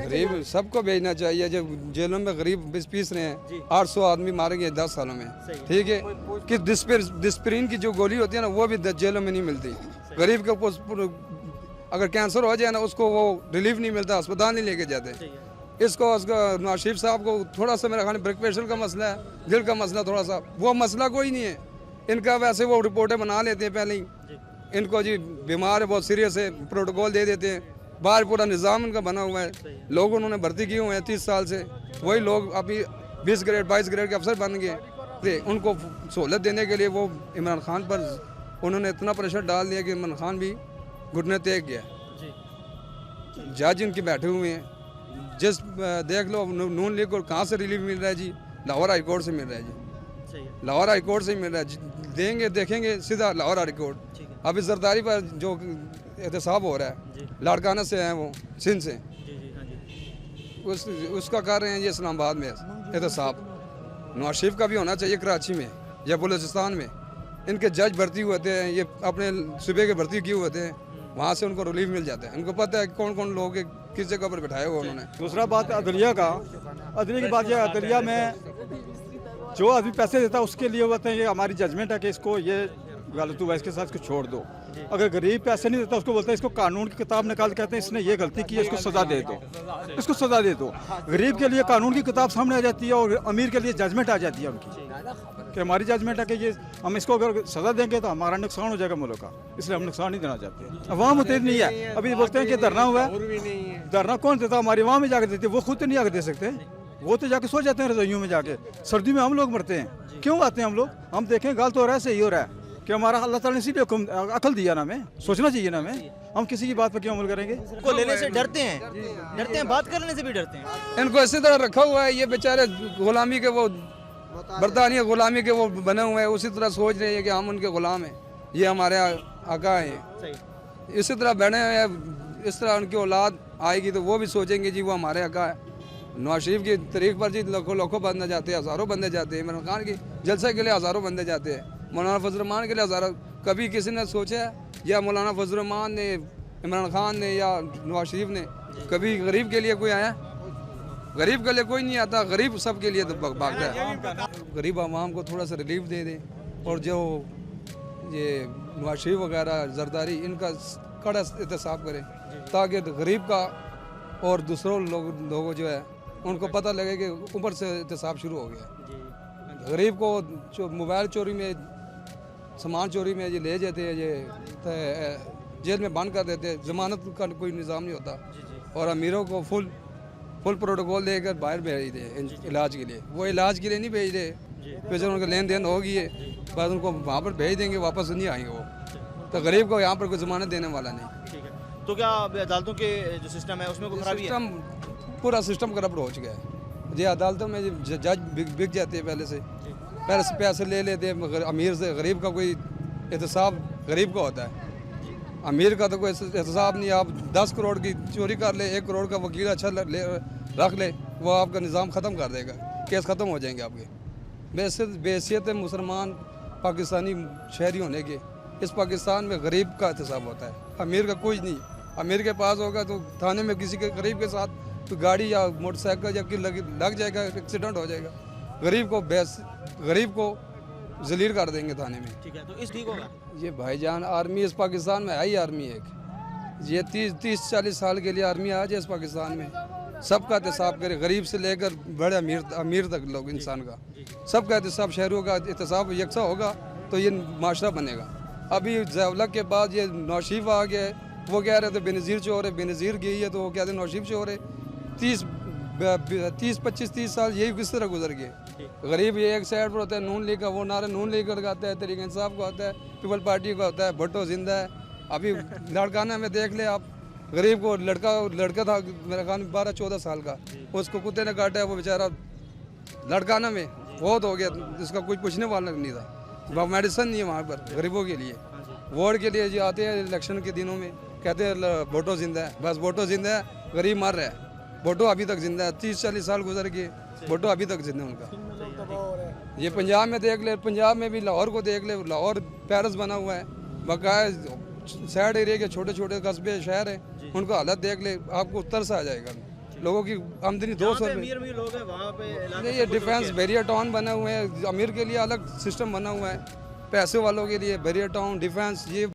गरीब सबको भेजना चाहिए। जो जेलों में गरीब पीस रहे हैं, 800 आदमी मारे गए 10 सालों में, ठीक है। कि डिस्प्रिन की जो गोली होती है ना, वो भी जेलों में नहीं मिलती। गरीब के अगर कैंसर हो जाए ना, उसको वो रिलीफ नहीं मिलता, अस्पताल नहीं लेके जाते। इसको नवाज शरीफ साहब को थोड़ा सा मेरा ख्याल ब्लड प्रेशर का मसला है, दिल का मसला थोड़ा सा, वो मसला कोई नहीं है इनका। वैसे वो रिपोर्टें बना लेते हैं पहले ही, इनको जी बीमार है, बहुत सीरियस है, प्रोटोकॉल दे देते हैं। बाहर पूरा निज़ाम इनका बना हुआ है, लोग उन्होंने भर्ती किए हुए हैं 30 साल से। वही लोग अभी 20 ग्रेड 22 ग्रेड के अफसर बन गए। उनको सहूलत देने के लिए वो इमरान खान पर उन्होंने इतना प्रेशर डाल दिया कि इमरान खान भी घुटने टेक गया। जज इनके बैठे हुए हैं, जिस देख लो नून लीग को कहाँ से रिलीफ मिल रहा है जी, लाहौर हाई कोर्ट से मिल रहा है जी, लाहौर हाई कोर्ट से मिल रहा है। देंगे देखेंगे सीधा लाहौर हाई कोर्ट। अभी जरदारी पर जो एहतसाब हो रहा है, लाड़काना से हैं वो, सिंध से, उसका कर रहे हैं ये इस्लामाबाद में एहतसाब। नवाज शरीफ का भी होना चाहिए कराची में या बलूचिस्तान में। इनके जज भर्ती हुए थे, ये अपने सूबे के भर्ती किए हुए थे, वहाँ से उनको रिलीफ मिल जाता है। इनको पता है कौन कौन लोग किस जगह पर बैठाए हुए उन्होंने। दूसरा बात अदलिया का, अदलिया की बात यह, अदलिया में जो आदमी पैसे देता है उसके लिए होता है ये हमारी जजमेंट है कि इसको ये गलत हुआ, इसके साथ इसको छोड़ दो। अगर गरीब पैसे नहीं देता उसको बोलते हैं इसको कानून की किताब निकाल के कहते हैं इसने ये गलती की है, इसको सजा दे दो, इसको सजा दे दो। गरीब के लिए कानून की किताब सामने आ जाती है और अमीर के लिए जजमेंट आ जाती है उनकी, कि हमारी जजमेंट है कि ये हम इसको अगर सजा देंगे तो हमारा नुकसान हो जाएगा मुल्क का, इसलिए हम नुकसान नहीं देना चाहते। अवाम मुतहद नहीं है। अभी बोलते हैं कि धरना हुआ है, धरना कौन देता? हमारी अवाम में जाकर देती है, वो खुद तो नहीं आकर दे सकते, वो तो जाके सो जाते हैं रजाइयों में जाके। सर्दी में हम लोग मरते हैं, क्यों आते हैं हम लोग? हम देखें गलत हो रहा है सही हो रहा है कि हमारा अल्लाह ताला ने इसीलिए अकल दिया ना, हमें सोचना चाहिए ना, हमें हम किसी की बात पर क्यों अमल करेंगे? को लेने से डरते हैं, बात करने से भी डरते हैं। इनको इसी तरह रखा हुआ है, ये बेचारे गुलामी के वो बरतानिया गुलामी के वो बने हुए हैं, उसी तरह सोच रहे हैं कि हम उनके गुलाम हैं, ये हमारे आका हैं। इसी तरह बने हुए हैं, इस तरह उनकी औलाद आएगी तो वो भी सोचेंगे जी वो हमारे आका है। नवाज शरीफ की तरीक पर जी लाखों बंदे जाते हैं, हज़ारों बंदे जाते हैं। इमरान खान की जलसे के लिए हज़ारों बंदे जाते हैं, मौलाना फजल रहमान के लिए हज़ारों। कभी किसी ने सोचा है या मौलाना फजल रहमान ने, इमरान खान ने या नवाज शरीफ ने कभी गरीब के लिए कोई आया? गरीब के लिए कोई नहीं आता, गरीब सब के लिए तो भागता है। गरीब आवाम को थोड़ा सा रिलीफ दे दें और जो ये नवाज शरीफ वगैरह जरदारी इनका कड़ा एहतसाब करें, ताकि गरीब का और दूसरों लोगों जो है उनको पता लगे कि ऊपर से एहतसाब शुरू हो गया। गरीब को जो मोबाइल चोरी में, सामान चोरी में ये ले जाते हैं, ये जेल में बंद कर देते हैं, जमानत का कोई निज़ाम नहीं होता। और अमीरों को फुल प्रोटोकॉल देकर बाहर भेज दे इलाज के लिए। वो इलाज के लिए नहीं भेज दे, वैसे उनका लेन देन होगी है, बस उनको वहाँ पर भेज देंगे, वापस नहीं आएंगे वो। तो गरीब को यहाँ पर कोई जमानत देने वाला नहीं। तो क्या अदालतों के जो सिस्टम है उसमें कोई खराबी है? पूरा सिस्टम करप्ट हो चुका है जी। अदालतों में जज बिक जाते हैं, पहले से पैसे ले लेते हैं अमीर से। गरीब का कोई एहतसाब गरीब का होता है, अमीर का तो कोई एहतसाब नहीं। आप 10 करोड़ की चोरी कर ले, 1 करोड़ का वकील अच्छा रख ले, वो आपका निज़ाम ख़त्म कर देगा, केस ख़त्म हो जाएंगे आपके। बेहसियत मुसलमान पाकिस्तानी शहरी होने के, इस पाकिस्तान में गरीब का एहतसाब होता है, अमीर का कोई नहीं। अमीर के पास होगा तो थाने में किसी के गरीब के साथ तो गाड़ी या मोटरसाइकिल या लग जाएगा, एक्सीडेंट हो जाएगा। गरीब को जलील कर देंगे थाने में। ठीक है, तो इस ठीक होगा ये भाईजान आर्मी इस पाकिस्तान में आई, आर्मी एक ये 30-40 साल के लिए आर्मी आ जाए इस पाकिस्तान में, सबका एहतसाब करे, गरीब से लेकर बड़े अमीर तक लोग, इंसान का सबका एहतसाब, शहरों का एहतसाब यकसा होगा तो ये माशरा बनेगा। अभी ज़ैवलक के बाद ये नवाज शरीफ आ गया, वो कह रहे थे बेनज़ीर चोर है, बेनज़ीर गई है तो वो कहते हैं नवाज शरीफ चोर है। 30-25-30 साल यही किस तरह गुजर गए। गरीब ये एक साइड पर होता है, नून लीग का वो नारा नून लीग का आता है, तहरीक इंसाफ का होता है, पीपल पार्टी का होता है, भुट्टो जिंदा है। अभी लाड़काना में देख ले आप, गरीब को लड़का था मेरा ख्याल 12-14 साल का, उसको कुत्ते ने काटा है, वो बेचारा लाड़काना में बहुत हो गया, जिसका कोई पूछने वाला नहीं था। मेडिसिन नहीं है वहाँ पर गरीबों के लिए। वोट के लिए जो आते हैं इलेक्शन के दिनों में कहते हैं भुट्टो जिंदा है, बस भुट्टो जिंदा है, गरीब मर रहा है। भुट्टो अभी तक जिंदा है, 30-40 साल गुजर गए, भुट्टो अभी तक जिंदा है उनका। ये पंजाब में देख ले, पंजाब में भी लाहौर को देख ले, लाहौर पेरिस बना हुआ है, बकाया साइड एरिया के छोटे छोटे कस्बे शहर हैं, उनको हालत देख ले, आपको तरस आ जाएगा। लोगों की आमदनी 200 रुपये। अमीर अमीर लोग हैं वहाँ पे इलाके नहीं, ये डिफेंस बैरियर टाउन बने हुए हैं, अमीर के लिए अलग सिस्टम बना हुआ है, पैसे वालों के लिए बैरियर टाउन डिफेंस, ये